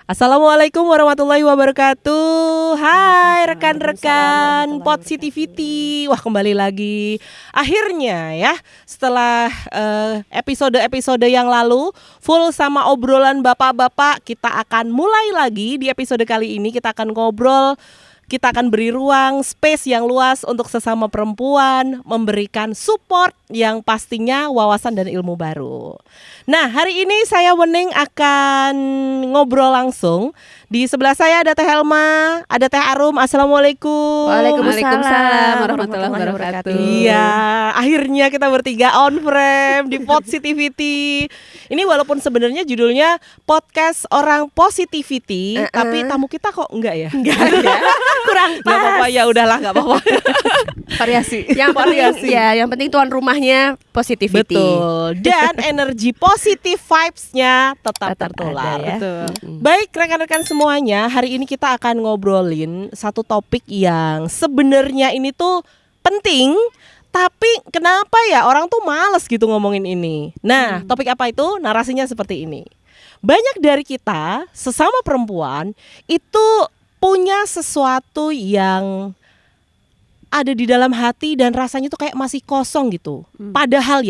Assalamualaikum warahmatullahi wabarakatuh. Hai rekan-rekan Positivity. Wah, kembali lagi. Akhirnya ya, setelah episode-episode yang lalu full sama obrolan bapak-bapak, kita akan mulai lagi di episode kali ini. Kita akan ngobrol, kita akan beri ruang, space yang luas untuk sesama perempuan, memberikan support yang pastinya wawasan dan ilmu baru. Nah, hari ini saya Wening akan ngobrol langsung. Di sebelah saya ada Teh Helma, ada Teh Arum. Assalamualaikum. Waalaikumsalam warahmatullahi wabarakatuh. Iya, akhirnya kita bertiga on frame di Positivity. Ini walaupun sebenarnya judulnya podcast orang positivity, tapi tamu kita kok enggak ya? Enggak ada. Kurang pas. Gak apa-apa, ya udahlah, gak apa-apa. Variasi. Yang penting tuan rumahnya positivity. Betul. Dan energi positif vibes-nya tetap tertular. ada ya. Betul. Baik rekan-rekan semuanya, hari ini kita akan ngobrolin satu topik yang sebenarnya ini tuh penting, tapi kenapa ya orang tuh males gitu ngomongin ini. Nah, topik apa itu? Narasinya seperti ini. Banyak dari kita, sesama perempuan, itu punya sesuatu yang ada di dalam hati dan rasanya tuh kayak masih kosong gitu. Padahal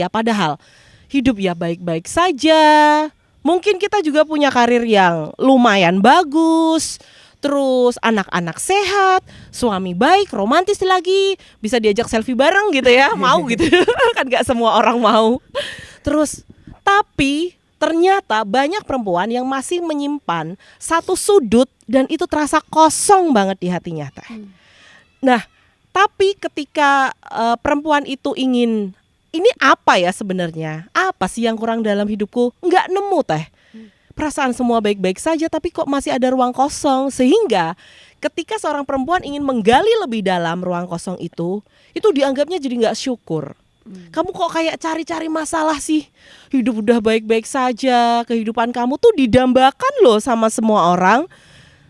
hidup ya baik-baik saja. Mungkin kita juga punya karir yang lumayan bagus, terus anak-anak sehat, suami baik, romantis lagi, bisa diajak selfie bareng gitu ya, mau gitu. Kan gak semua orang mau. Terus tapi ternyata banyak perempuan yang masih menyimpan satu sudut dan itu terasa kosong banget di hatinya, Teh. Nah, tapi ketika perempuan itu ingin, ini apa ya sebenarnya? Apa sih yang kurang dalam hidupku? Nggak nemu, Teh. Perasaan semua baik-baik saja, tapi kok masih ada ruang kosong. Sehingga ketika seorang perempuan ingin menggali lebih dalam ruang kosong itu dianggapnya jadi nggak syukur. Kamu kok kayak cari-cari masalah sih? Hidup udah baik-baik saja, kehidupan kamu tuh didambakan loh sama semua orang.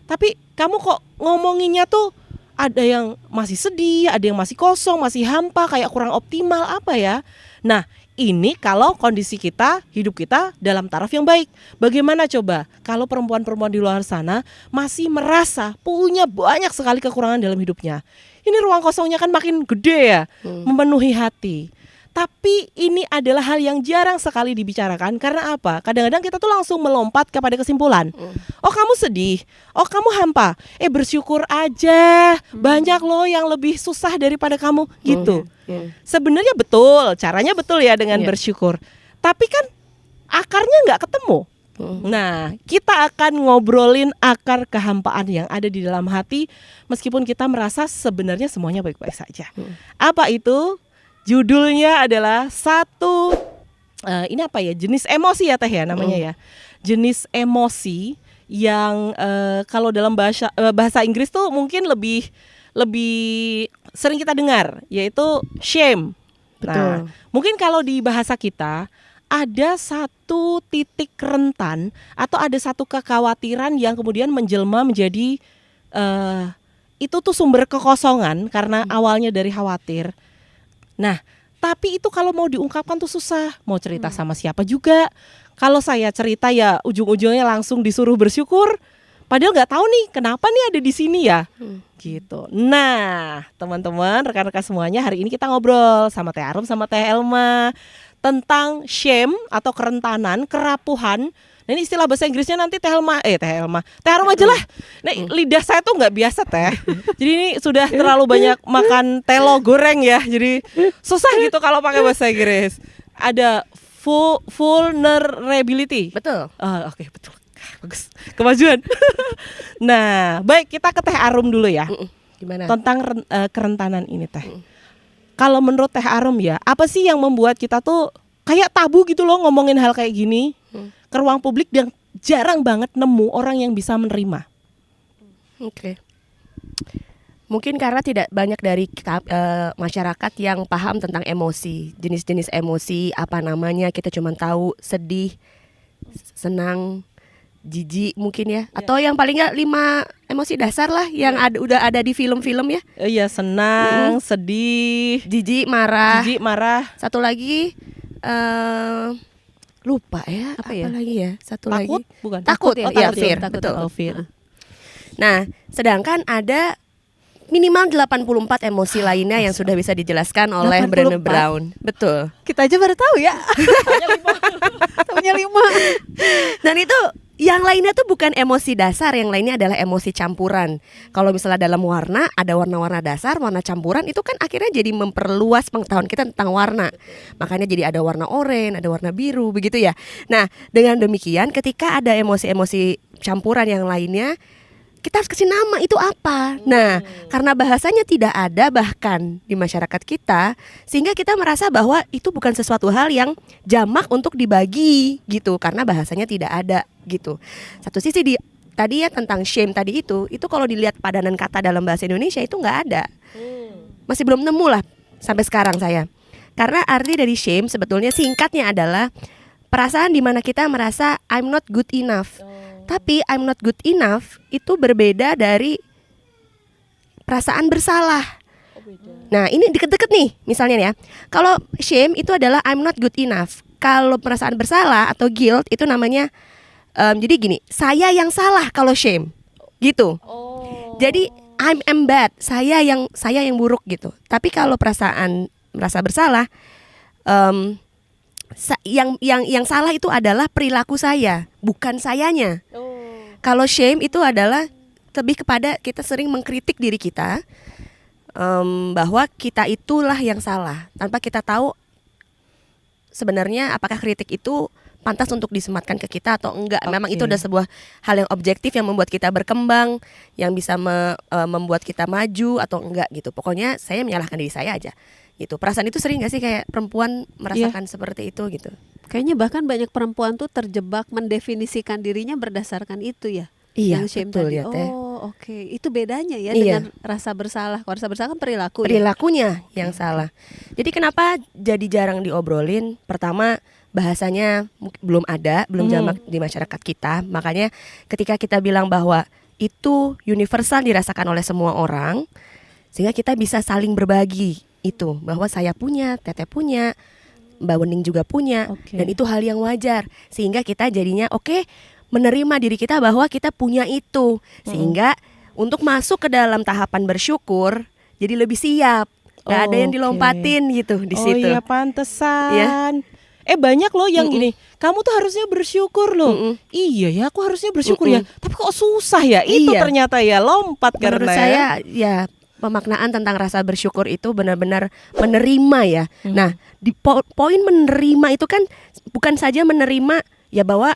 Tapi kamu kok ngomonginnya tuh ada yang masih sedih, ada yang masih kosong, masih hampa, kayak kurang optimal apa ya. Nah, ini kalau kondisi kita, hidup kita dalam taraf yang baik. Bagaimana coba kalau perempuan-perempuan di luar sana masih merasa punya banyak sekali kekurangan dalam hidupnya. Ini ruang kosongnya kan makin gede ya, memenuhi hati. Tapi ini adalah hal yang jarang sekali dibicarakan. Karena apa? Kadang-kadang kita tuh langsung melompat kepada kesimpulan. Oh, kamu sedih, oh kamu hampa, bersyukur aja, banyak loh yang lebih susah daripada kamu gitu. Sebenarnya betul, caranya betul ya dengan bersyukur. Tapi kan akarnya nggak ketemu. Nah, kita akan ngobrolin akar kehampaan yang ada di dalam hati, meskipun kita merasa sebenarnya semuanya baik-baik saja. Apa itu? Judulnya adalah ini apa ya, jenis emosi ya Teh ya namanya ya. Jenis emosi yang kalau dalam bahasa Inggris tuh mungkin lebih sering kita dengar, yaitu shame. Nah, mungkin kalau di bahasa kita ada satu titik rentan atau ada satu kekhawatiran yang kemudian menjelma menjadi itu tuh sumber kekosongan karena awalnya dari khawatir. Nah, tapi itu kalau mau diungkapkan tuh susah. Mau cerita sama siapa juga. Kalau saya cerita ya ujung-ujungnya langsung disuruh bersyukur. Padahal nggak tahu nih kenapa nih ada di sini ya. Gitu. Nah, teman-teman, rekan-rekan semuanya, hari ini kita ngobrol sama Teh Arum sama Teh Elma tentang shame atau kerentanan, kerapuhan. Nah, ini istilah bahasa Inggrisnya nanti Teh Arum aja lah. Nah, lidah saya tuh nggak biasa Teh. Jadi ini sudah terlalu banyak makan telo goreng ya. Jadi susah gitu kalau pakai bahasa Inggris. Ada vulnerability. Betul. Oke, betul. Bagus. Kemajuan. Nah, baik, kita ke Teh Arum dulu ya. Gimana? Tentang kerentanan ini Teh. Kalau menurut Teh Arum ya, apa sih yang membuat kita tuh kayak tabu gitu loh ngomongin hal kayak gini ke ruang publik dan jarang banget nemu orang yang bisa menerima? Oke. Mungkin karena tidak banyak dari masyarakat yang paham tentang emosi, jenis-jenis emosi, apa namanya, kita cuma tahu sedih, senang, jijik mungkin ya. Atau yang paling nggak 5 emosi dasar lah yang udah ada di film-film ya. Iya, senang, sedih, jijik, marah. Satu lagi Lupa lupa ya, Apa apa ya? lagi ya? Satu Takut lagi. bukan? Takut, ya, iya, takut ya, fear, takut. betul. Oh, fear. Nah, sedangkan ada minimal 84 emosi lainnya yang sudah bisa dijelaskan oleh 84? Brené Brown. Betul. Kita aja baru tahu ya. Taunya 5. Dan itu yang lainnya tuh bukan emosi dasar, yang lainnya adalah emosi campuran. Kalau misalnya dalam warna ada warna-warna dasar, warna campuran itu kan akhirnya jadi memperluas pengetahuan kita tentang warna. Makanya jadi ada warna oranye, ada warna biru, begitu ya. Nah, dengan demikian ketika ada emosi-emosi campuran yang lainnya, kita harus kasih nama itu apa. Nah, karena bahasanya tidak ada bahkan di masyarakat kita, sehingga kita merasa bahwa itu bukan sesuatu hal yang jamak untuk dibagi gitu, karena bahasanya tidak ada gitu. Satu sisi tadi ya tentang shame tadi itu kalau dilihat padanan kata dalam bahasa Indonesia itu nggak ada. Masih belum nemu lah sampai sekarang saya. Karena arti dari shame sebetulnya singkatnya adalah perasaan di mana kita merasa I'm not good enough. Tapi I'm not good enough itu berbeda dari perasaan bersalah. Nah, ini deket-deket nih misalnya ya. Kalau shame itu adalah I'm not good enough. Kalau perasaan bersalah atau guilt itu namanya jadi gini, saya yang salah kalau shame. Gitu. Jadi I'm bad, saya yang buruk gitu. Tapi kalau perasaan merasa bersalah yang salah itu adalah perilaku saya, bukan sayanya. Kalau shame itu adalah lebih kepada kita sering mengkritik diri kita, bahwa kita itulah yang salah, tanpa kita tahu sebenarnya apakah kritik itu pantas untuk disematkan ke kita atau enggak. Memang itu adalah sebuah hal yang objektif yang membuat kita berkembang, yang bisa membuat kita maju atau enggak gitu. Pokoknya saya menyalahkan diri saya aja gitu. Perasaan itu sering gak sih kayak perempuan merasakan seperti itu gitu? Kayaknya bahkan banyak perempuan tuh terjebak mendefinisikan dirinya berdasarkan itu ya. Iya, yang shame betul tadi. ya, Teh. Oh, oke. Itu bedanya ya Iya. dengan rasa bersalah. Kalau rasa bersalah kan perilaku. Perilakunya yang salah. Jadi kenapa jadi jarang diobrolin? Pertama, bahasanya belum ada, belum jamak di masyarakat kita. Makanya ketika kita bilang bahwa itu universal dirasakan oleh semua orang, sehingga kita bisa saling berbagi itu, bahwa saya punya, Teteh punya, Mbak Wening juga punya, dan itu hal yang wajar. Sehingga kita jadinya menerima diri kita bahwa kita punya itu, sehingga untuk masuk ke dalam tahapan bersyukur jadi lebih siap. Gak ada yang dilompatin gitu di situ. Oh iya, pantesan. Banyak loh yang gini, kamu tuh harusnya bersyukur loh. Iya ya, aku harusnya bersyukur ya. Tapi kok susah ya? Itu ternyata ya lompat. Menurut karena saya ya pemaknaan tentang rasa bersyukur itu benar-benar menerima ya. Nah, di poin menerima itu kan bukan saja menerima ya bahwa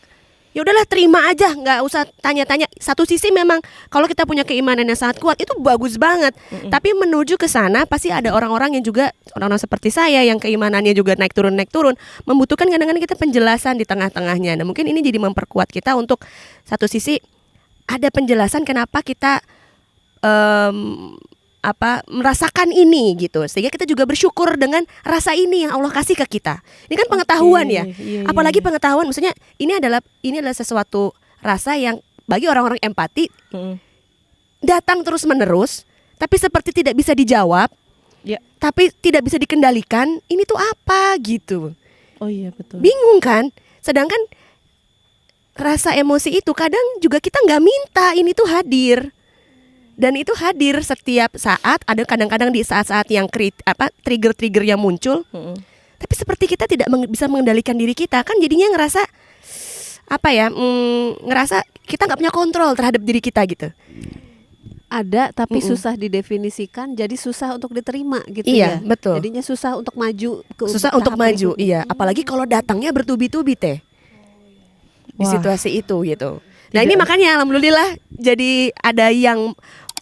ya udahlah terima aja, nggak usah tanya-tanya. Satu sisi memang kalau kita punya keimanan yang sangat kuat itu bagus banget. Tapi menuju ke sana pasti ada orang-orang yang juga orang-orang seperti saya yang keimanannya juga naik turun membutuhkan kadang-kadang kita penjelasan di tengah-tengahnya. Nah, mungkin ini jadi memperkuat kita untuk satu sisi ada penjelasan kenapa kita merasakan ini gitu, sehingga kita juga bersyukur dengan rasa ini yang Allah kasih ke kita. Ini kan pengetahuan ya, apalagi pengetahuan, maksudnya ini adalah sesuatu rasa yang bagi orang-orang empati datang terus menerus, tapi seperti tidak bisa dijawab, tapi tidak bisa dikendalikan. Ini tuh apa gitu? Oh iya betul. Bingung kan? Sedangkan rasa emosi itu kadang juga kita nggak minta ini tuh hadir. Dan itu hadir setiap saat, ada kadang-kadang di saat-saat yang trigger-trigger yang muncul. Tapi seperti kita tidak bisa mengendalikan diri kita, kan jadinya ngerasa ngerasa kita nggak punya kontrol terhadap diri kita gitu. Ada tapi susah didefinisikan, jadi susah untuk diterima gitu ya. Iya, betul. Jadinya susah untuk maju susah untuk maju, iya. Apalagi kalau datangnya bertubi-tubi Teh. Di situasi itu gitu. Nah, ini makanya alhamdulillah jadi ada yang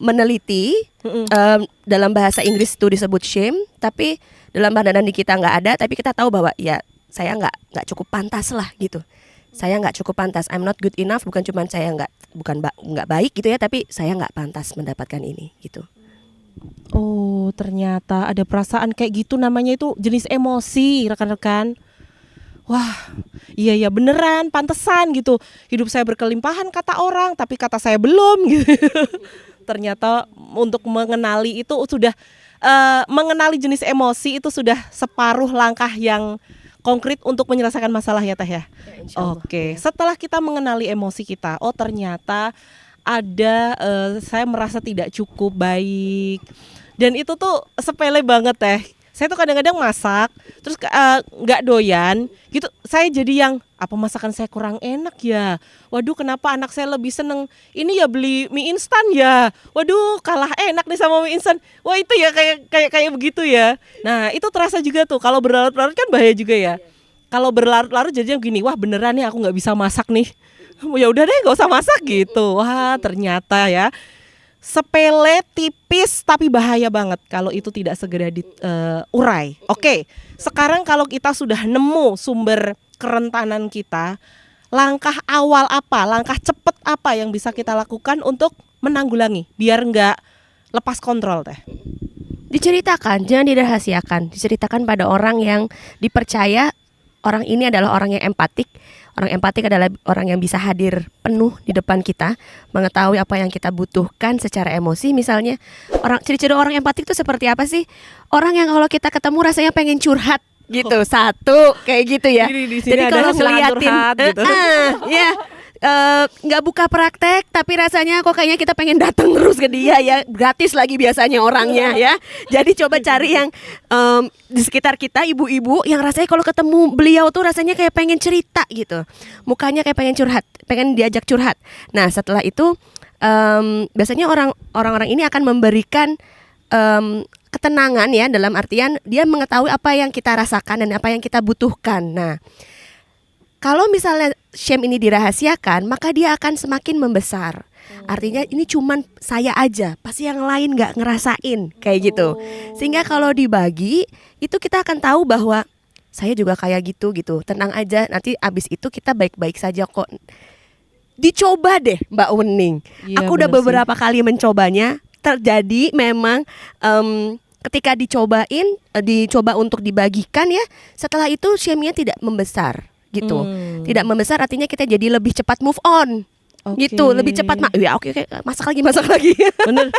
meneliti dalam bahasa Inggris itu disebut shame, tapi dalam badan di kita nggak ada, tapi kita tahu bahwa ya saya nggak cukup pantas lah gitu. Saya nggak cukup pantas, I'm not good enough, bukan cuma saya nggak baik gitu ya, tapi saya nggak pantas mendapatkan ini gitu. Oh ternyata ada perasaan kayak gitu, namanya itu jenis emosi rekan-rekan. Wah, iya ya beneran, pantesan gitu. Hidup saya berkelimpahan kata orang, tapi kata saya belum gitu. Ternyata untuk mengenali itu sudah mengenali jenis emosi itu sudah separuh langkah yang konkret untuk menyelesaikan masalah ya Teh ya. Insya Allah. Oke, setelah kita mengenali emosi kita, oh ternyata ada saya merasa tidak cukup baik. Dan itu tuh sepele banget Teh. Saya tuh kadang-kadang masak, terus nggak doyan, gitu. Saya jadi yang apa masakan saya kurang enak ya. Waduh, kenapa anak saya lebih seneng ini ya beli mie instan ya. Waduh, kalah enak nih sama mie instan. Wah itu ya kayak begitu ya. Nah itu terasa juga tuh. Kalau berlarut-larut kan bahaya juga ya. Kalau berlarut-larut jadinya gini, wah beneran nih aku nggak bisa masak nih. Ya udah deh, nggak usah masak gitu. Wah ternyata ya. Sepele, tipis, tapi bahaya banget kalau itu tidak segera diurai. Oke, sekarang kalau kita sudah nemu sumber kerentanan kita, langkah awal apa, langkah cepat apa yang bisa kita lakukan untuk menanggulangi, biar nggak lepas kontrol Teh? Diceritakan, jangan dirahasiakan. Diceritakan pada orang yang dipercaya. Orang ini adalah orang yang empatik. Orang empatik adalah orang yang bisa hadir penuh di depan kita, mengetahui apa yang kita butuhkan secara emosi. Misalnya, ciri-ciri orang empatik itu seperti apa sih? Orang yang kalau kita ketemu rasanya pengen curhat gitu. Satu, kayak gitu ya. Di sini Jadi ada kalau silakan ngeliatin curhat, gitu. ya nggak buka praktek, tapi rasanya kok kayaknya kita pengen datang terus ke dia ya, gratis lagi biasanya orangnya ya. Jadi coba cari yang di sekitar kita, ibu-ibu yang rasanya kalau ketemu beliau tuh rasanya kayak pengen cerita gitu, mukanya kayak pengen curhat, pengen diajak curhat. Nah setelah itu biasanya orang-orang ini akan memberikan ketenangan ya, dalam artian dia mengetahui apa yang kita rasakan dan apa yang kita butuhkan. Nah kalau misalnya shame ini dirahasiakan, maka dia akan semakin membesar. Artinya ini cuman saya aja, pasti yang lain gak ngerasain, kayak gitu. Sehingga kalau dibagi, itu kita akan tahu bahwa saya juga kayak gitu. Tenang aja, nanti abis itu kita baik-baik saja kok. Dicoba deh Mbak Wening. Iya, Aku udah bener sih. beberapa kali mencobanya, terjadi memang ketika dicoba untuk dibagikan ya, setelah itu shame-nya tidak membesar. Gitu, tidak membesar artinya kita jadi lebih cepat move on, gitu, lebih cepat ya oke, masak lagi, bener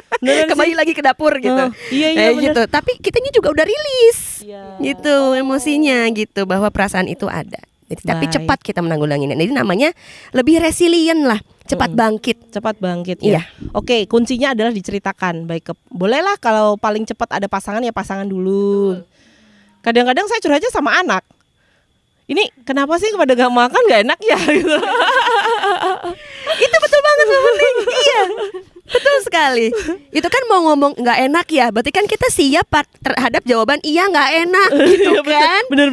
kembali lagi ke dapur gitu, iya, gitu. Tapi kitanya juga udah rilis, gitu, emosinya gitu, bahwa perasaan itu ada. Jadi, tapi Baik. cepat kita menanggulanginya. Jadi namanya lebih resilient lah, cepat bangkit. Cepat bangkit ya. Iya. Oke, kuncinya adalah diceritakan. Bolehlah kalau paling cepat ada pasangan ya pasangan dulu. Kadang-kadang saya curhatnya sama anak. Ini kenapa sih pada gak makan gak enak ya gitu. Itu betul banget Mbak Wening. Iya, betul sekali. Itu kan mau ngomong nggak enak ya, berarti kan kita siap terhadap jawaban iya nggak enak gitu kan. Bener.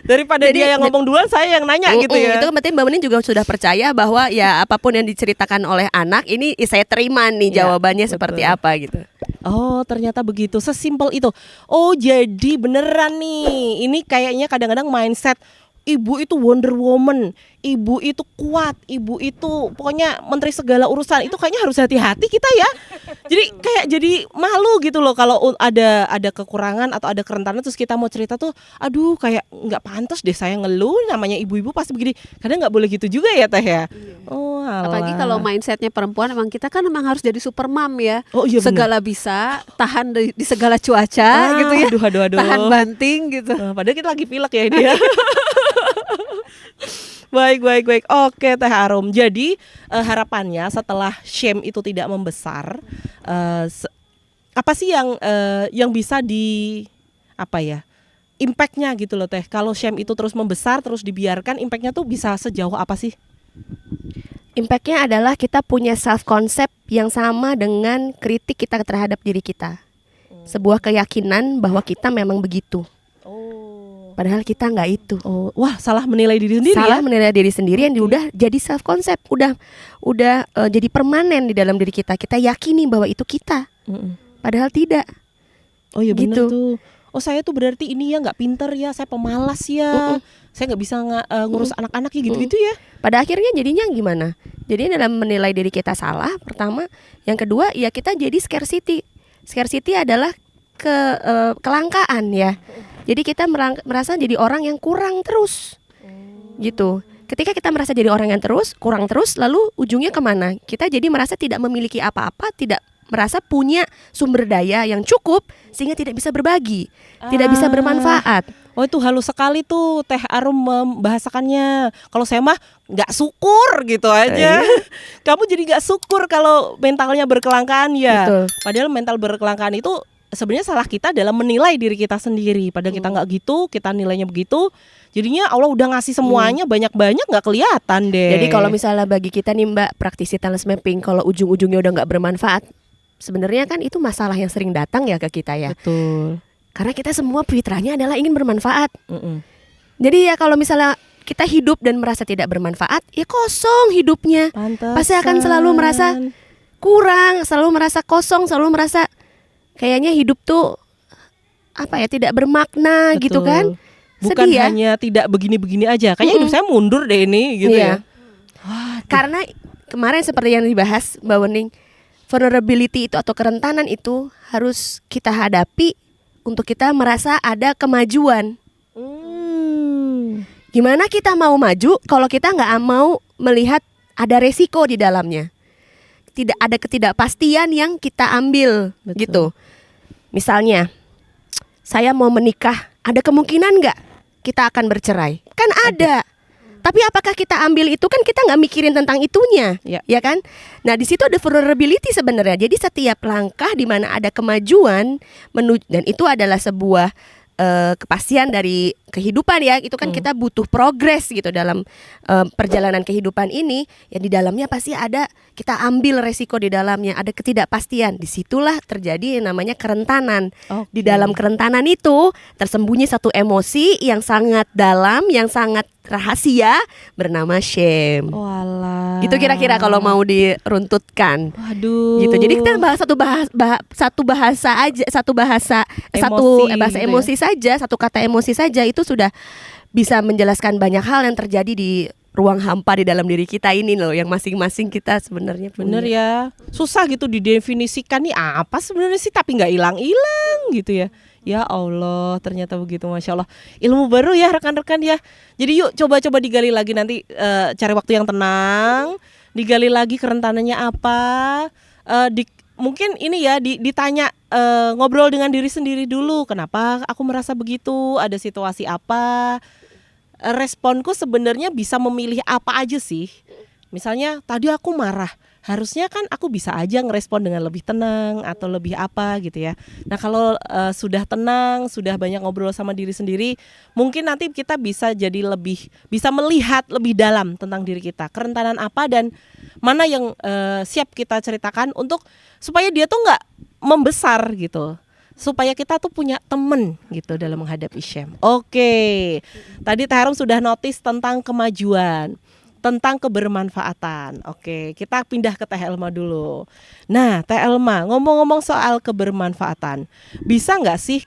Daripada Jadi, dia yang ngomong duluan, saya yang nanya gitu ya. Itu berarti Mbak Wening juga sudah percaya bahwa ya apapun yang diceritakan oleh anak ini saya terima nih Ya, jawabannya betul. seperti apa gitu. Oh ternyata begitu, sesimpel itu. Oh jadi beneran nih. Ini kayaknya kadang-kadang mindset ibu itu Wonder Woman, ibu itu kuat, ibu itu pokoknya menteri segala urusan. Itu kayaknya harus hati-hati kita ya. Jadi kayak jadi malu gitu loh kalau ada kekurangan atau ada kerentanan terus kita mau cerita tuh, aduh kayak nggak pantas deh saya ngeluh, namanya ibu-ibu pasti begini. Kadang nggak boleh gitu juga ya Teh ya. Oh alah. Apalagi kalau mindsetnya perempuan, emang kita kan emang harus jadi super mom ya. Oh, iya bener. Segala bisa, tahan di segala cuaca gitu ya. Aduh. Tahan banting gitu. Padahal kita lagi pilek ya ini ya. Baik. Oke Teh Arum. Jadi harapannya setelah shame itu tidak membesar, apa sih yang bisa impactnya gitu loh Teh. Kalau shame itu terus membesar, terus dibiarkan, impactnya tuh bisa sejauh apa sih? Impactnya adalah kita punya self concept yang sama dengan kritik kita terhadap diri kita. Sebuah keyakinan bahwa kita memang begitu. Padahal kita nggak itu. Oh, wah salah menilai diri sendiri Salah ya? menilai diri sendiri yang udah jadi self concept, udah jadi permanen di dalam diri kita. Kita yakini bahwa itu kita, padahal tidak. Oh iya benar Gitu. tuh. Oh saya tuh berarti ini ya nggak pinter ya, saya pemalas ya, saya nggak bisa ngurus anak-anak ya gitu-gitu ya. Pada akhirnya jadinya gimana? Jadi dalam menilai diri kita salah, pertama. Yang kedua ya kita jadi scarcity. Scarcity adalah kelangkaan ya. Jadi kita merasa jadi orang yang kurang terus, gitu. Ketika kita merasa jadi orang yang kurang terus, lalu ujungnya kemana? Kita jadi merasa tidak memiliki apa-apa, tidak merasa punya sumber daya yang cukup sehingga tidak bisa berbagi, tidak bisa bermanfaat. Oh itu halus sekali tuh Teh Arum membahasakannya. Kalau saya mah nggak syukur gitu aja. Kamu jadi nggak syukur kalau mentalnya berkelangkaan ya. Betul. Padahal mental berkelangkaan itu sebenarnya salah kita dalam menilai diri kita sendiri. Padahal kita nggak gitu, kita nilainya begitu. Jadinya Allah udah ngasih semuanya banyak-banyak nggak kelihatan deh. Jadi kalau misalnya bagi kita nih Mbak, praktisi talent mapping, kalau ujung-ujungnya udah nggak bermanfaat, sebenarnya kan itu masalah yang sering datang ya ke kita ya. betul. Karena kita semua fitrahnya adalah ingin bermanfaat. Mm-mm. Jadi ya kalau misalnya kita hidup dan merasa tidak bermanfaat, ya kosong hidupnya. Pantesan. Pasti akan selalu merasa kurang, selalu merasa kosong, selalu merasa kayaknya hidup tuh apa ya, tidak bermakna gitu Betul. kan. Bukan Sedih ya. hanya tidak begini-begini aja. Kayaknya hidup saya mundur deh ini gitu Iya. ya. Karena kemarin seperti yang dibahas Mbak Wening, vulnerability itu atau kerentanan itu harus kita hadapi untuk kita merasa ada kemajuan. Gimana kita mau maju kalau kita nggak mau melihat ada resiko di dalamnya? Tidak ada ketidakpastian yang kita ambil. Betul. Gitu. Misalnya, saya mau menikah, ada kemungkinan nggak kita akan bercerai? Kan ada. Tapi apakah kita ambil itu, kan kita nggak mikirin tentang itunya, Ya. ya kan? Nah di situ ada vulnerability sebenarnya. Jadi setiap langkah di mana ada kemajuan dan itu adalah sebuah kepastian dari kehidupan ya. Itu kan kita butuh progres gitu dalam perjalanan kehidupan ini. Ya di dalamnya pasti ada, kita ambil resiko di dalamnya, ada ketidakpastian. Disitulah terjadi yang namanya kerentanan. Di dalam kerentanan itu tersembunyi satu emosi yang sangat dalam, yang sangat rahasia bernama shame. Walah. Itu kira-kira kalau mau diruntutkan. Waduh. Gitu. Jadi kita bahas satu bahasa aja, bahasa Emosi emosi saja, satu kata emosi saja itu sudah bisa menjelaskan banyak hal yang terjadi di ruang hampa di dalam diri kita ini loh, yang masing-masing kita sebenarnya punya. Bener ya. Susah gitu didefinisikan nih apa sebenarnya sih, tapi nggak hilang-hilang gitu ya. Ya Allah, ternyata begitu, Masya Allah. Ilmu baru ya rekan-rekan ya. Jadi yuk coba-coba digali lagi nanti, cari waktu yang tenang, digali lagi kerentanannya apa. Mungkin ini ya ditanya, ngobrol dengan diri sendiri dulu. Kenapa aku merasa begitu? Ada situasi apa? Responku sebenarnya bisa memilih apa aja sih. Misalnya tadi aku marah, harusnya kan aku bisa aja ngerespon dengan lebih tenang atau lebih apa gitu ya. Nah kalau sudah tenang, sudah banyak ngobrol sama diri sendiri, mungkin nanti kita bisa jadi bisa melihat lebih dalam tentang diri kita, kerentanan apa dan mana yang siap kita ceritakan untuk supaya dia tuh nggak membesar gitu. Supaya kita tuh punya temen gitu dalam menghadapi shame. Oke, tadi Teh Harum sudah notice tentang kemajuan, tentang kebermanfaatan. Oke, kita pindah ke Teh Elma dulu. Nah, Teh Elma, ngomong-ngomong soal kebermanfaatan, bisa nggak sih,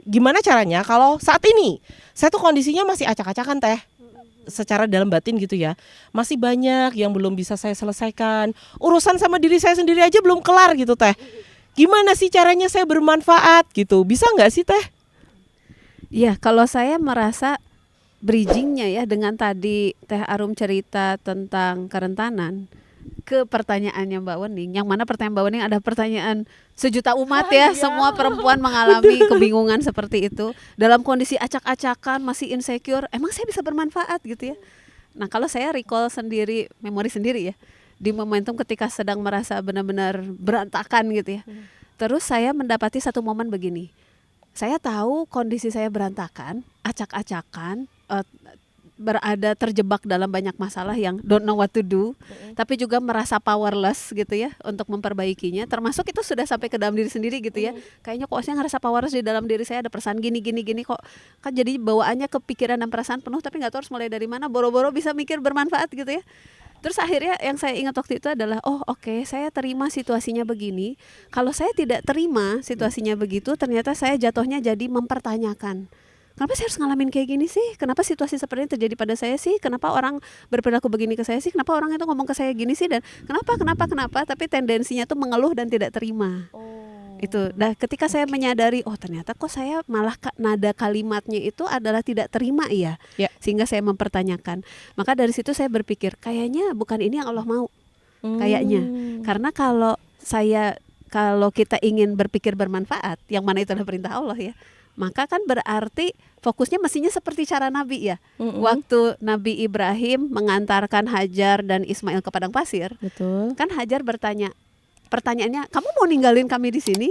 gimana caranya kalau saat ini saya tuh kondisinya masih acak-acakan Teh, secara dalam batin gitu ya, masih banyak yang belum bisa saya selesaikan, urusan sama diri saya sendiri aja belum kelar gitu Teh. Gimana sih caranya saya bermanfaat gitu, bisa nggak sih Teh? Ya, kalau saya merasa bridgingnya ya dengan tadi Teh Arum cerita tentang kerentanan ke pertanyaannya Mbak Wening, yang mana pertanyaan Mbak Wening ada pertanyaan sejuta umat ya, semua perempuan mengalami kebingungan seperti itu dalam kondisi acak-acakan, masih insecure, emang saya bisa bermanfaat gitu ya. Nah kalau saya recall sendiri, memori sendiri ya, di momentum ketika sedang merasa benar-benar berantakan gitu ya, terus saya mendapati satu momen begini, saya tahu kondisi saya berantakan, acak-acakan, berada terjebak dalam banyak masalah yang don't know what to do, tapi juga merasa powerless gitu ya untuk memperbaikinya. Termasuk itu sudah sampai ke dalam diri sendiri gitu ya. Kayaknya kok saya ngerasa powerless di dalam diri saya, ada perasaan gini kok kan jadi bawaannya kepikiran dan perasaan penuh, tapi nggak tahu harus mulai dari mana. Boro-boro bisa mikir bermanfaat gitu ya. Terus akhirnya yang saya ingat waktu itu adalah oke, saya terima situasinya begini. Kalau saya tidak terima situasinya begitu, ternyata saya jatuhnya jadi mempertanyakan, kenapa saya harus ngalamin kayak gini sih? Kenapa situasi seperti ini terjadi pada saya sih? Kenapa orang berperilaku begini ke saya sih? Kenapa orang itu ngomong ke saya gini sih? Dan kenapa? Tapi tendensinya tuh mengeluh dan tidak terima. Itu. Nah, ketika saya menyadari, ternyata kok saya malah nada kalimatnya itu adalah tidak terima ya. Sehingga saya mempertanyakan. Maka dari situ saya berpikir, kayaknya bukan ini yang Allah mau. Kayaknya. Karena kalau kalau kita ingin berpikir bermanfaat, yang mana itu adalah perintah Allah ya, maka kan berarti fokusnya mestinya seperti cara Nabi ya. Waktu Nabi Ibrahim mengantarkan Hajar dan Ismail ke padang pasir, Betul. kan Hajar bertanya, pertanyaannya, kamu mau ninggalin kami di sini?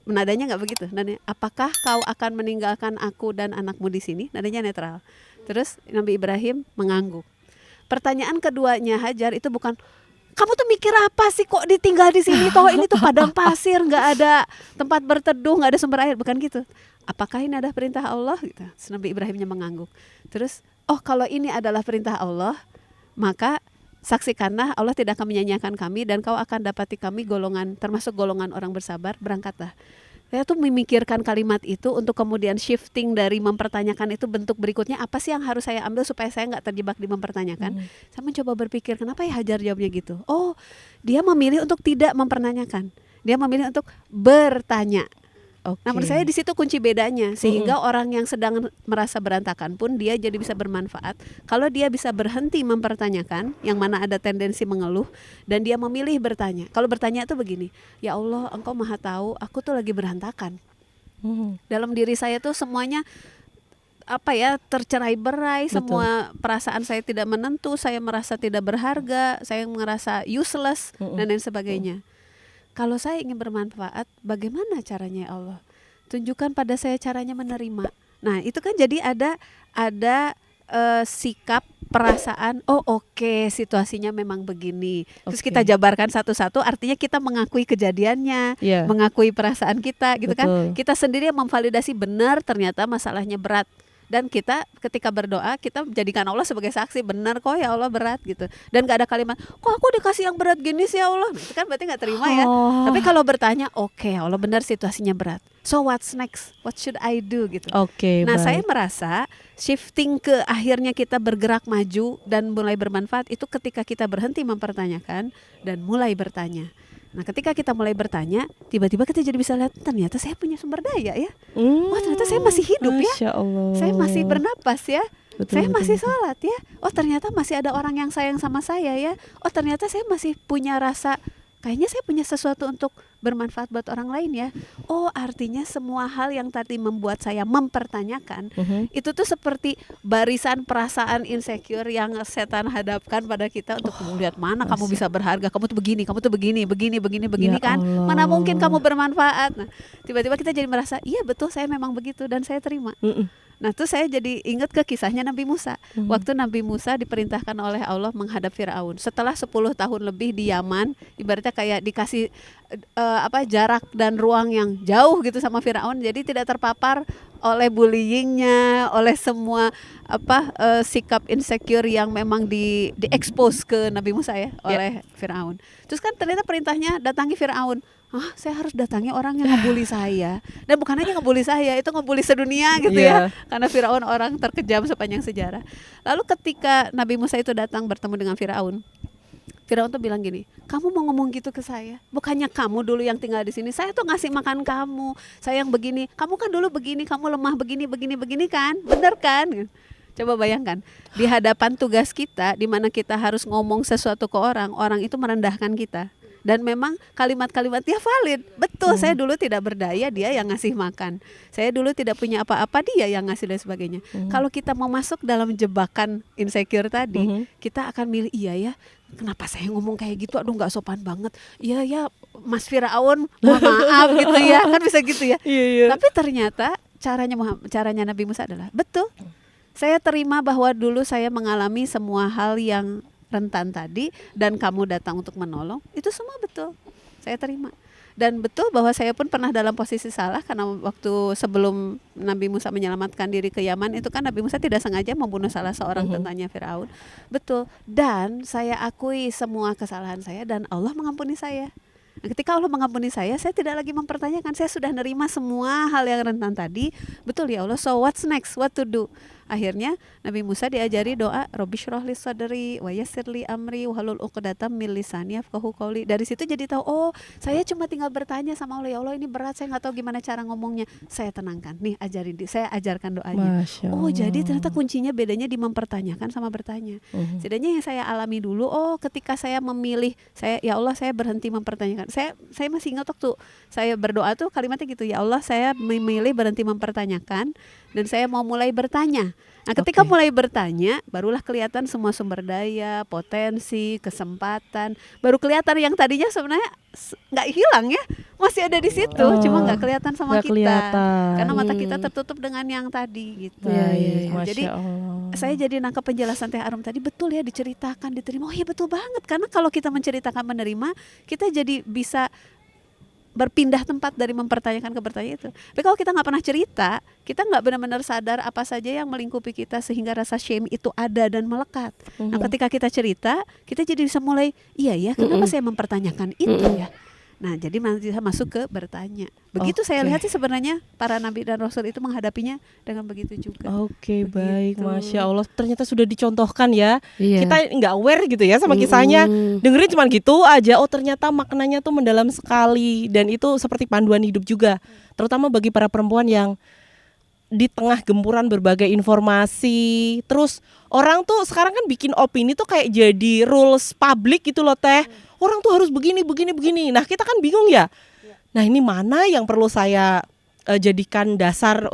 Nadanya nggak begitu. Nadanya, apakah kau akan meninggalkan aku dan anakmu di sini? Nadanya netral. Terus Nabi Ibrahim mengangguk. Pertanyaan keduanya Hajar itu bukan, kamu tuh mikir apa sih kok ditinggal di sini? Toh ini tuh padang pasir, nggak ada tempat berteduh, nggak ada sumber air, bukan gitu. Apakah ini ada perintah Allah? Gitu. Terus Nabi Ibrahimnya mengangguk. Terus, oh kalau ini adalah perintah Allah, maka saksikanlah Allah tidak akan menyanyiakan kami dan kau akan dapati kami golongan, termasuk golongan orang bersabar, berangkatlah. Saya tuh memikirkan kalimat itu untuk kemudian shifting dari mempertanyakan itu, bentuk berikutnya apa sih yang harus saya ambil supaya saya nggak terjebak di mempertanyakan. Saya mencoba berpikir kenapa ya Hajar jawabnya gitu. Oh, dia memilih untuk tidak mempertanyakan, dia memilih untuk bertanya. Oke. Nah menurut saya di situ kunci bedanya, sehingga orang yang sedang merasa berantakan pun dia jadi bisa bermanfaat kalau dia bisa berhenti mempertanyakan, yang mana ada tendensi mengeluh, dan dia memilih bertanya. Kalau bertanya itu begini, ya Allah, Engkau Maha Tahu, aku tuh lagi berantakan. Dalam diri saya tuh semuanya tercerai-berai, semua perasaan saya tidak menentu, saya merasa tidak berharga, saya merasa useless dan lain sebagainya. Kalau saya ingin bermanfaat, bagaimana caranya ya Allah? Tunjukkan pada saya caranya menerima. Nah itu kan jadi ada sikap, perasaan, oh oke, situasinya memang begini. Terus kita jabarkan satu-satu, artinya kita mengakui kejadiannya, mengakui perasaan kita gitu kan. Kita sendiri yang memvalidasi benar ternyata masalahnya berat. Dan kita ketika berdoa, kita jadikan Allah sebagai saksi, benar kok ya Allah berat gitu. Dan gak ada kalimat, kok aku dikasih yang berat gini sih ya Allah. Nah, itu kan berarti gak terima ya. Tapi kalau bertanya, oke, Allah benar situasinya berat, so what's next? What should I do gitu. Nah saya merasa shifting ke akhirnya kita bergerak maju dan mulai bermanfaat itu ketika kita berhenti mempertanyakan dan mulai bertanya. Nah ketika kita mulai bertanya, tiba-tiba kita jadi bisa lihat ternyata saya punya sumber daya ya. Wah ternyata saya masih hidup ya. Saya masih bernapas ya. Saya masih sholat ya. Oh ternyata masih ada orang yang sayang sama saya ya. Oh ternyata saya masih punya rasa, kayaknya saya punya sesuatu untuk bermanfaat buat orang lain ya. Oh artinya semua hal yang tadi membuat saya mempertanyakan, itu tuh seperti barisan perasaan insecure yang setan hadapkan pada kita untuk melihat mana kamu bisa berharga, kamu tuh begini, kamu tuh begini ya kan Allah. Mana mungkin kamu bermanfaat. Nah tiba-tiba kita jadi merasa iya betul saya memang begitu dan saya terima. Nah tuh saya jadi ingat ke kisahnya Nabi Musa. Waktu Nabi Musa diperintahkan oleh Allah menghadap Firaun. Setelah 10 tahun lebih di Yaman, ibaratnya kayak dikasih jarak dan ruang yang jauh gitu sama Firaun. Jadi tidak terpapar oleh bullyingnya, oleh semua sikap insecure yang memang di-expose ke Nabi Musa ya oleh Firaun. Terus kan ternyata perintahnya datangi Firaun. Saya harus datangi orang yang ngebully saya. Dan bukan hanya ngebully saya, itu ngebully sedunia gitu ya. Karena Firaun orang terkejam sepanjang sejarah. Lalu ketika Nabi Musa itu datang bertemu dengan Firaun tuh bilang gini, kamu mau ngomong gitu ke saya? Bukannya kamu dulu yang tinggal di sini? Saya tuh ngasih makan kamu, saya yang begini. Kamu kan dulu begini, kamu lemah begini kan? Bener kan? Coba bayangkan, di hadapan tugas kita, di mana kita harus ngomong sesuatu ke orang, orang itu merendahkan kita. Dan memang kalimat-kalimatnya valid. Betul, saya dulu tidak berdaya, dia yang ngasih makan. Saya dulu tidak punya apa-apa, dia yang ngasih dan sebagainya. Kalau kita mau masuk dalam jebakan insecure tadi, kita akan milih, iya ya, kenapa saya ngomong kayak gitu, aduh gak sopan banget. Iya ya Mas Firaun, mohon maaf gitu ya, kan bisa gitu ya. Tapi ternyata caranya Nabi Musa adalah, betul, saya terima bahwa dulu saya mengalami semua hal yang rentan tadi dan kamu datang untuk menolong, itu semua betul, saya terima. Dan betul bahwa saya pun pernah dalam posisi salah, karena waktu sebelum Nabi Musa menyelamatkan diri ke Yaman itu kan Nabi Musa tidak sengaja membunuh salah seorang tentaranya Firaun. Betul, dan saya akui semua kesalahan saya dan Allah mengampuni saya. Nah, ketika Allah mengampuni saya tidak lagi mempertanyakan, saya sudah nerima semua hal yang rentan tadi. Betul ya Allah, so what's next, what to do? Akhirnya Nabi Musa diajari doa Robbi shrah li sadri wa yassir li amri wahlul 'uqdatam min lisani yafqahu qawli. Dari situ jadi tahu, oh saya cuma tinggal bertanya sama Allah, ya Allah ini berat, saya nggak tahu gimana cara ngomongnya. Saya tenangkan, nih saya ajarkan doanya. Masya Oh jadi Allah. ternyata kuncinya bedanya di mempertanyakan sama bertanya. Setidaknya yang saya alami dulu, oh ketika saya memilih, ya Allah saya berhenti mempertanyakan. Saya masih ingat waktu saya berdoa tuh kalimatnya gitu, ya Allah saya memilih berhenti mempertanyakan dan saya mau mulai bertanya. Nah ketika Oke. mulai bertanya, barulah kelihatan semua sumber daya, potensi, kesempatan. Baru kelihatan yang tadinya sebenarnya nggak hilang ya, masih ada di situ, Oh, cuma nggak kelihatan sama nggak kita. kelihatan. Karena mata kita tertutup dengan yang tadi gitu. Baik, Nah, Masya jadi Allah. saya jadi nangkep penjelasan Teh Arum tadi, betul ya, diceritakan, diterima. Oh iya betul banget, karena kalau kita menceritakan menerima, kita jadi bisa berpindah tempat dari mempertanyakan ke bertanya itu. Tapi kalau kita nggak pernah cerita, kita nggak benar-benar sadar apa saja yang melingkupi kita sehingga rasa shame itu ada dan melekat. Nah ketika kita cerita, kita jadi bisa mulai, iya ya, kenapa saya mempertanyakan itu ya. Nah jadi bisa masuk ke bertanya. Begitu saya Oke. lihat sih sebenarnya para nabi dan rasul itu menghadapinya dengan begitu juga. Oke, baik, Begitu. Masya Allah. Ternyata sudah dicontohkan ya. Iya. Kita nggak aware gitu ya sama kisahnya. Dengerin cuma gitu aja. Oh ternyata maknanya tuh mendalam sekali. Dan itu seperti panduan hidup juga. Terutama bagi para perempuan yang di tengah gempuran berbagai informasi. Terus orang tuh sekarang kan bikin opini tuh kayak jadi rules public gitu loh Teh. Orang tuh harus begini. Nah kita kan bingung ya. Nah ini mana yang perlu saya jadikan dasar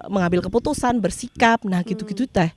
mengambil keputusan, bersikap. Nah gitu-gitu Teh.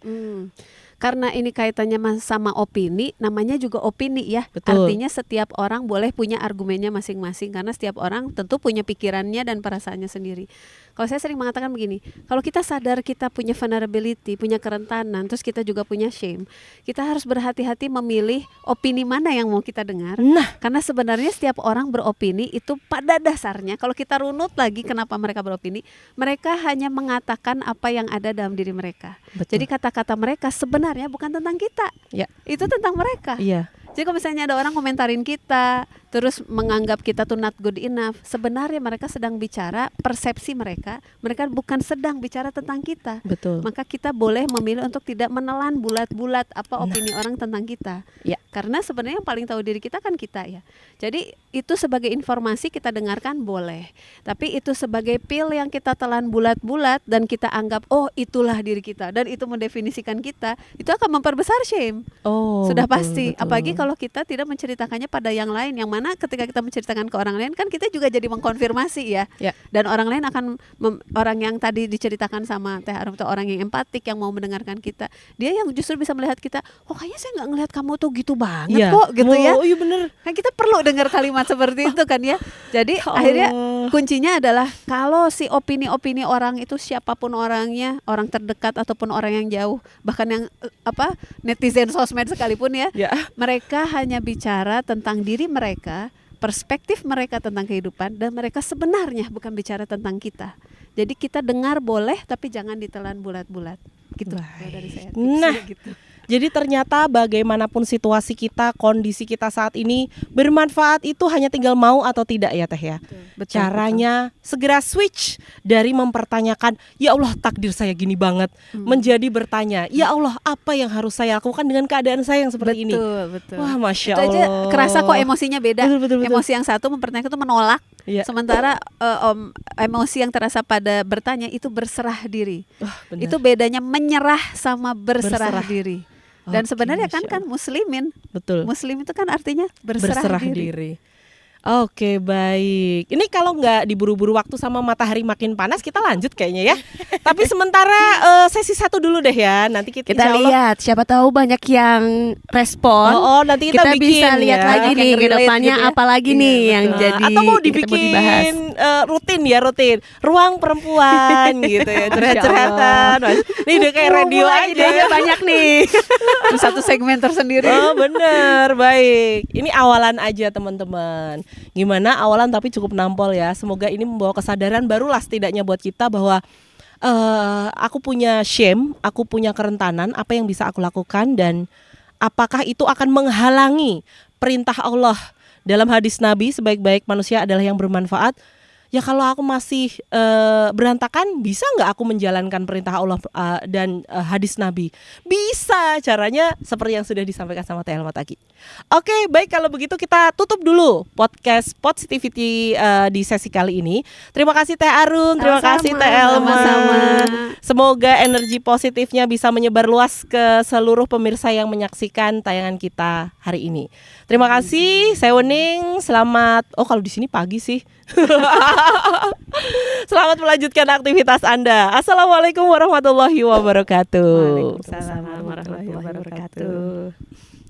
Karena ini kaitannya sama opini, namanya juga opini ya. Betul. Artinya setiap orang boleh punya argumennya masing-masing, karena setiap orang tentu punya pikirannya dan perasaannya sendiri. Kalau saya sering mengatakan begini, kalau kita sadar kita punya vulnerability, punya kerentanan, terus kita juga punya shame, kita harus berhati-hati memilih opini mana yang mau kita dengar. Nah, Karena sebenarnya setiap orang beropini itu pada dasarnya, kalau kita runut lagi kenapa mereka beropini, mereka hanya mengatakan apa yang ada dalam diri mereka. betul. Jadi kata-kata mereka sebenarnya bukan tentang kita, Ya. itu tentang mereka. Iya. Jadi kalau misalnya ada orang komentarin kita, terus menganggap kita tuh not good enough, sebenarnya mereka sedang bicara persepsi mereka bukan sedang bicara tentang kita. Betul. Maka kita boleh memilih untuk tidak menelan bulat-bulat apa opini orang tentang kita. Ya. Karena sebenarnya yang paling tahu diri kita kan kita ya. Jadi itu sebagai informasi kita dengarkan boleh. Tapi itu sebagai pil yang kita telan bulat-bulat dan kita anggap oh itulah diri kita dan itu mendefinisikan kita, itu akan memperbesar shame. Oh, Sudah betul, pasti. betul. Apalagi kalau kita tidak menceritakannya pada yang lain, yang mana ketika kita menceritakan ke orang lain kan kita juga jadi mengkonfirmasi ya. Ya. Dan orang lain akan orang yang tadi diceritakan sama Teh Arum itu orang yang empatik yang mau mendengarkan kita, dia yang justru bisa melihat kita, oh kayaknya saya nggak ngelihat kamu tuh gitu banget Iya. kok gitu ya. Oh iya bener. Kan kita perlu dengar kalimat seperti itu kan ya. Jadi Ya akhirnya Allah. kuncinya adalah kalau si opini-opini orang itu siapapun orangnya, orang terdekat ataupun orang yang jauh, bahkan yang netizen sosmed sekalipun ya, Ya. mereka hanya bicara tentang diri mereka, perspektif mereka tentang kehidupan, dan mereka sebenarnya bukan bicara tentang kita. Jadi kita dengar boleh, tapi jangan ditelan bulat-bulat. Gitu. Kalau dari saya tipsnya Nah. gitu. Jadi ternyata bagaimanapun situasi kita, kondisi kita saat ini, bermanfaat itu hanya tinggal mau atau tidak ya Teh ya. Betul, Caranya segera switch dari mempertanyakan, ya Allah takdir saya gini banget, menjadi bertanya, ya Allah apa yang harus saya lakukan dengan keadaan saya yang seperti ini. Betul. Wah Masya Itu Allah. aja kerasa kok emosinya beda. Betul. Emosi yang satu mempertanyakan itu menolak, Iya. sementara emosi yang terasa pada bertanya itu berserah diri. Wah, benar. Itu bedanya menyerah sama berserah Berserah. diri. Dan Oke, sebenarnya Masya kan muslimin. Betul. Muslim itu kan artinya berserah diri. Oke baik. Ini kalau nggak diburu-buru waktu sama matahari makin panas, kita lanjut kayaknya ya. Tapi sementara sesi 1 dulu deh ya. Nanti kita, Kita insya Allah- lihat, siapa tahu banyak yang respon. Oh, nanti kita, bikin bisa lihat ya. lagi Kayak nih ke relate depannya gitu ya. apa lagi Iya, nih betul. yang jadi atau mau kita dibahas. dibikin rutin ruang perempuan gitu ya, curhat-curhatan. Ini udah kayak radio aja idenya ya. banyak nih. Satu segmen tersendiri. Oh bener, baik. Ini awalan aja teman-teman. Gimana awalan tapi cukup nampol ya. Semoga ini membawa kesadaran barulah setidaknya buat kita bahwa aku punya shame, aku punya kerentanan, apa yang bisa aku lakukan dan apakah itu akan menghalangi perintah Allah dalam hadis Nabi sebaik-baik manusia adalah yang bermanfaat. Ya kalau aku masih berantakan, bisa nggak aku menjalankan perintah Allah dan hadis Nabi? Bisa, caranya seperti yang sudah disampaikan sama Teh Elma tadi. Oke, baik, kalau begitu kita tutup dulu podcast Positivity di sesi kali ini. Terima kasih Teh Arun, terima Sama-sama. kasih Teh Elma. Sama-sama. Semoga energi positifnya bisa menyebar luas ke seluruh pemirsa yang menyaksikan tayangan kita hari ini. Terima kasih, saya Wening. Selamat. Oh, kalau di sini pagi sih. Selamat melanjutkan aktivitas Anda. Assalamualaikum warahmatullahi wabarakatuh. Waalaikumsalam warahmatullahi wabarakatuh.